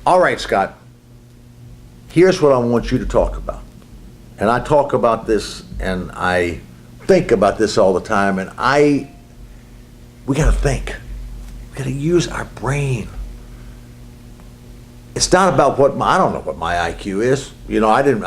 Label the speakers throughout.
Speaker 1: All right, Scott. Here's what I want you to talk about. And I talk about this and I think about this all the time, and we gotta think. We gotta use our brain. It's not about I don't know what my IQ is. You know, I didn't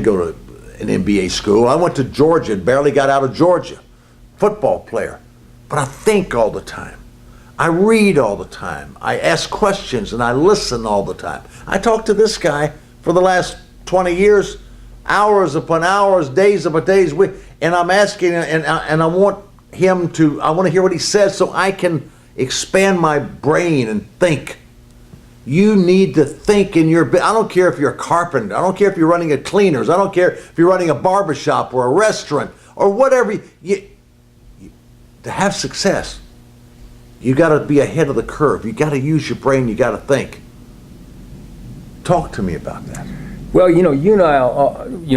Speaker 1: go to an MBA school. I went to Georgia and barely got out of Georgia. Football player. But I think all the time. I read all the time. I ask questions and I listen all the time. I talk to this guy for the last 20 years, hours upon hours, days upon days, and I'm asking, and I want I want to hear what he says so I can expand my brain and think. You need to think in your, I don't care if you're a carpenter, I don't care if you're running a cleaners, I don't care if you're running a barbershop or a restaurant or whatever. To have success, you got to be ahead of the curve. You got to use your brain. You got to think. Talk to me about that.
Speaker 2: Well, you and I,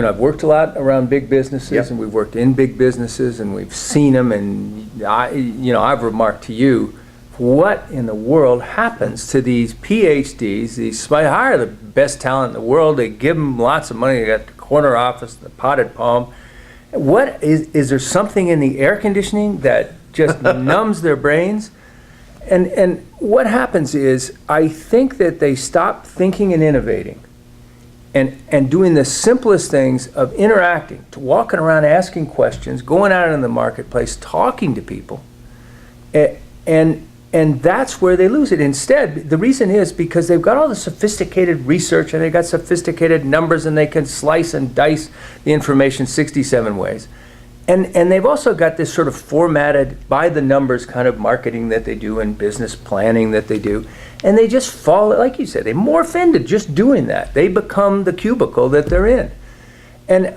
Speaker 2: I've worked a lot around big businesses,
Speaker 1: yep.
Speaker 2: And we've worked in big businesses, and we've seen them. And I've remarked to you, what in the world happens to these PhDs? These hire the best talent in the world. They give them lots of money. They got the corner office, the potted palm. What is there something in the air conditioning that just numbs their brains? And what happens is, I think that they stop thinking and innovating and doing the simplest things of interacting, to walking around asking questions, going out in the marketplace, talking to people, and that's where they lose it. Instead, the reason is because they've got all the sophisticated research and they've got sophisticated numbers and they can slice and dice the information 67 ways. And they've also got this sort of formatted by the numbers kind of marketing that they do and business planning that they do. And they just fall, like you said, they morph into just doing that. They become the cubicle that they're in. And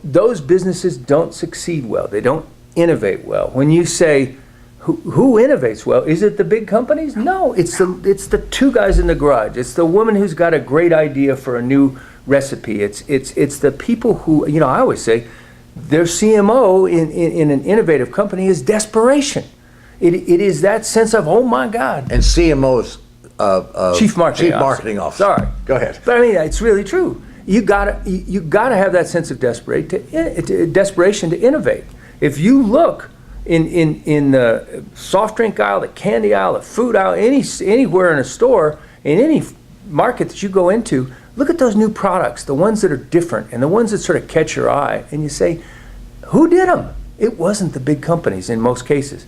Speaker 2: those businesses don't succeed well. They don't innovate well. When you say, who innovates well? Is it the big companies? No, it's the two guys in the garage. It's the woman who's got a great idea for a new recipe. It's the people who, I always say, their CMO in an innovative company is desperation. It is that sense of, oh my God.
Speaker 1: And CMO's
Speaker 2: Chief Marketing Officer. Sorry,
Speaker 1: go ahead.
Speaker 2: But I mean, it's really true. You gotta have that sense of desperation to innovate. If you look in the soft drink aisle, the candy aisle, the food aisle, anywhere in a store, in any market that you go into, look at those new products, the ones that are different and the ones that sort of catch your eye, and you say, who did them? It wasn't the big companies in most cases.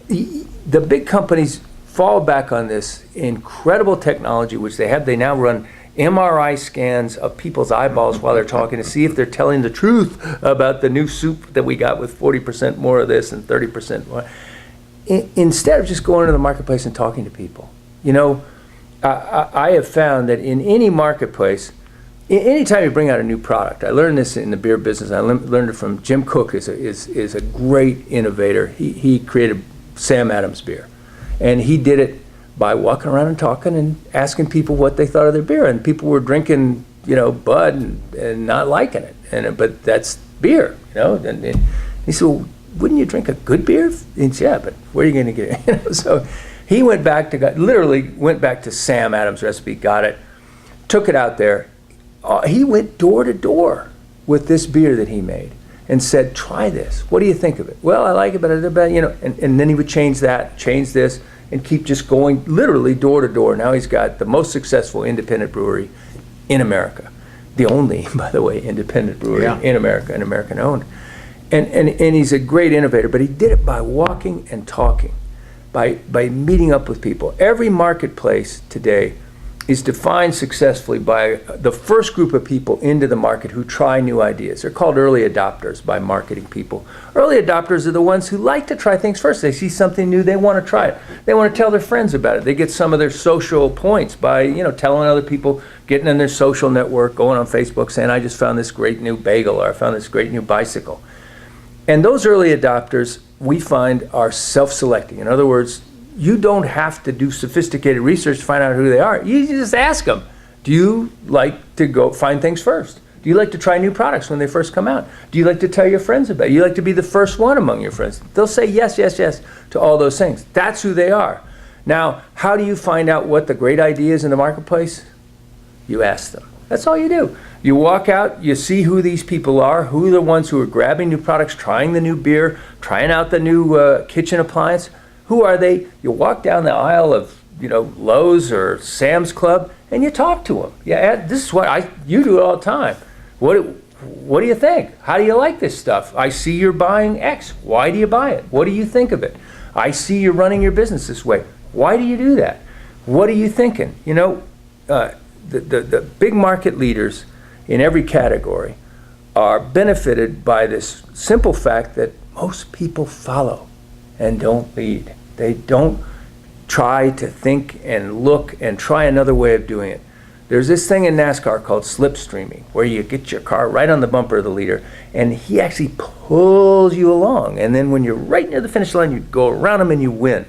Speaker 2: The big companies fall back on this incredible technology, which they have. They now run MRI scans of people's eyeballs while they're talking to see if they're telling the truth about the new soup that we got with 40% more of this and 30% more. Instead of just going into the marketplace and talking to people. I have found that in any marketplace, anytime you bring out a new product, I learned this in the beer business. I learned it from Jim Cook, is a great innovator. He created Sam Adams beer, and he did it by walking around and talking and asking people what they thought of their beer, and people were drinking, Bud and not liking it, but that's beer, And he said, well, wouldn't you drink a good beer? He said, yeah, but where are you going to get it? So he went back to Sam Adams' recipe, got it, took it out there. He went door to door with this beer that he made and said, try this. What do you think of it? Well, I like it, but and then he would change this, and keep just going literally door to door. Now he's got the most successful independent brewery in America. The only, by the way, independent brewery in America, and American owned. And he's a great innovator, but he did it by walking and talking. By meeting up with people. Every marketplace today is defined successfully by the first group of people into the market who try new ideas. They're called early adopters by marketing people. Early adopters are the ones who like to try things first. They see something new, they want to try it. They want to tell their friends about it. They get some of their social points by telling other people, getting in their social network, going on Facebook saying, I just found this great new bagel, or I found this great new bicycle. And those early adopters, we find, are self-selecting. In other words, you don't have to do sophisticated research to find out who they are. You just ask them, do you like to go find things first? Do you like to try new products when they first come out? Do you like to tell your friends about it? Do you like to be the first one among your friends? They'll say yes, yes, yes to all those things. That's who they are. Now, how do you find out what the great idea is in the marketplace? You ask them. That's all you do. You walk out, you see who these people are, who are the ones who are grabbing new products, trying the new beer, trying out the new kitchen appliance. Who are they? You walk down the aisle of, Lowe's or Sam's Club, and you talk to them. Yeah, this is what you do it all the time. What do you think? How do you like this stuff? I see you're buying X. Why do you buy it? What do you think of it? I see you're running your business this way. Why do you do that? What are you thinking? The big market leaders in every category are benefited by this simple fact that most people follow and don't lead. They don't try to think and look and try another way of doing it. There's this thing in NASCAR called slipstreaming, where you get your car right on the bumper of the leader, and he actually pulls you along. And then when you're right near the finish line, you go around him and you win.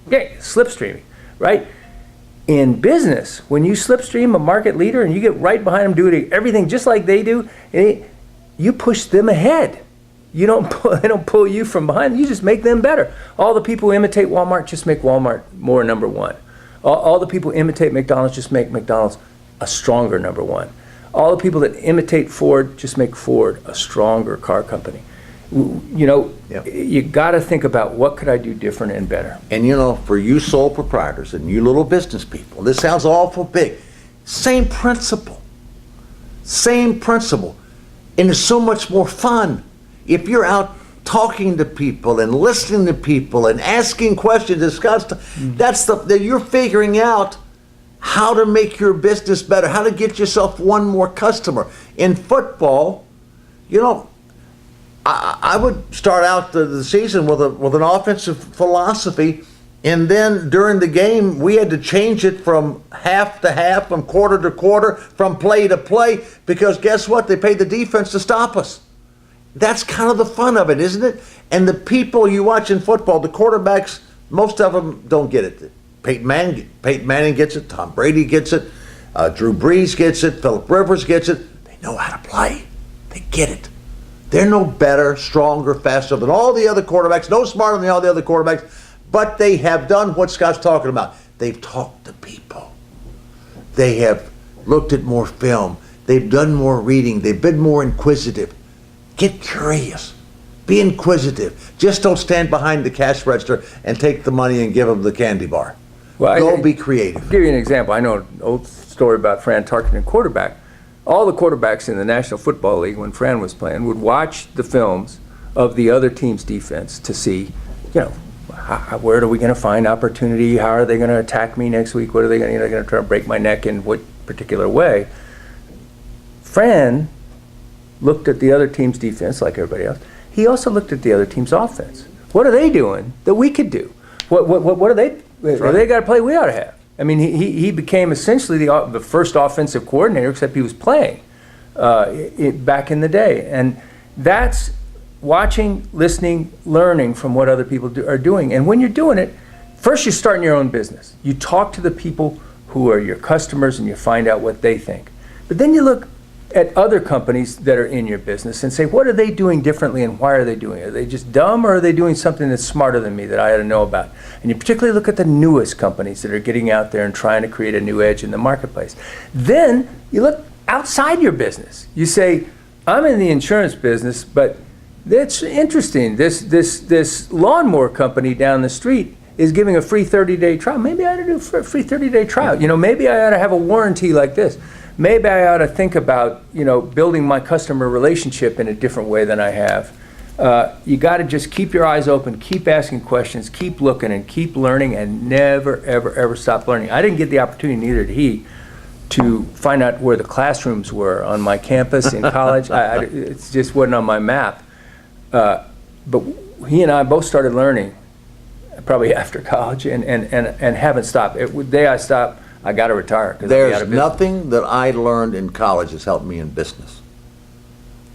Speaker 2: Okay, slipstreaming, right? In business, when you slipstream a market leader and you get right behind them doing everything just like they do, you push them ahead. They don't pull you from behind. You just make them better. All the people who imitate Walmart just make Walmart more number one. All the people who imitate McDonald's just make McDonald's a stronger number one. All the people that imitate Ford just make Ford a stronger car company. You got to think about what could I do different and better.
Speaker 1: And for you sole proprietors and you little business people, this sounds awful big. Same principle. And it's so much more fun if you're out talking to people and listening to people and asking questions. You're figuring out how to make your business better, how to get yourself one more customer. In football, I would start out the season with an offensive philosophy, and then during the game we had to change it from half to half, from quarter to quarter, from play to play, because guess what? They paid the defense to stop us. That's kind of the fun of it, isn't it? And the people you watch in football, the quarterbacks, most of them don't get it. Peyton Manning gets it. Tom Brady gets it. Drew Brees gets it. Phillip Rivers gets it. They know how to play. They get it. They're no better, stronger, faster than all the other quarterbacks, no smarter than all the other quarterbacks, but they have done what Scott's talking about. They've talked to people. They have looked at more film. They've done more reading. They've been more inquisitive. Get curious. Be inquisitive. Just don't stand behind the cash register and take the money and give them the candy bar. Go be creative.
Speaker 2: I'll give you an example. I know an old story about Fran Tarkenton, quarterback. All the quarterbacks in the National Football League, when Fran was playing, would watch the films of the other team's defense to see, where are we going to find opportunity? How are they going to attack me next week? What are they going to try to break my neck in what particular way? Fran looked at the other team's defense like everybody else. He also looked at the other team's offense. What are they doing that we could do? What are they? Right. They got to play we ought to have. I mean, he became essentially the first offensive coordinator, except he was playing back in the day. And that's watching, listening, learning from what other people are doing. And when you're doing it, first you start in your own business. You talk to the people who are your customers and you find out what they think. But then you look at other companies that are in your business and say, what are they doing differently and why are they doing it? Are they just dumb, or are they doing something that's smarter than me that I ought to know about? And you particularly look at the newest companies that are getting out there and trying to create a new edge in the marketplace. Then you look outside your business. You say, I'm in the insurance business, but that's interesting. This lawnmower company down the street is giving a free 30-day trial. Maybe I ought to do a free 30-day trial. Maybe I ought to have a warranty like this. Maybe I ought to think about, building my customer relationship in a different way than I have. You got to just keep your eyes open, keep asking questions, keep looking, and keep learning, and never, ever, ever stop learning. I didn't get the opportunity, neither did he, to find out where the classrooms were on my campus in college. It just wasn't on my map. But he and I both started learning probably after college and haven't stopped. The day I stopped, I got to retire.
Speaker 1: There's nothing that I learned in college that's helped me in business.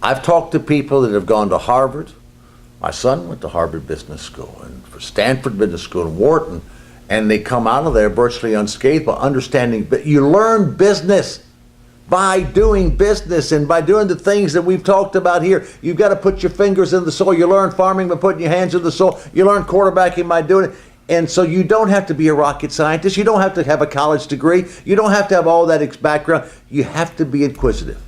Speaker 1: I've talked to people that have gone to Harvard. My son went to Harvard Business School and for Stanford Business School and Wharton, and they come out of there virtually unscathed by understanding. But you learn business by doing business and by doing the things that we've talked about here. You've got to put your fingers in the soil. You learn farming by putting your hands in the soil. You learn quarterbacking by doing it. And so you don't have to be a rocket scientist. You don't have to have a college degree. You don't have to have all that background. You have to be inquisitive.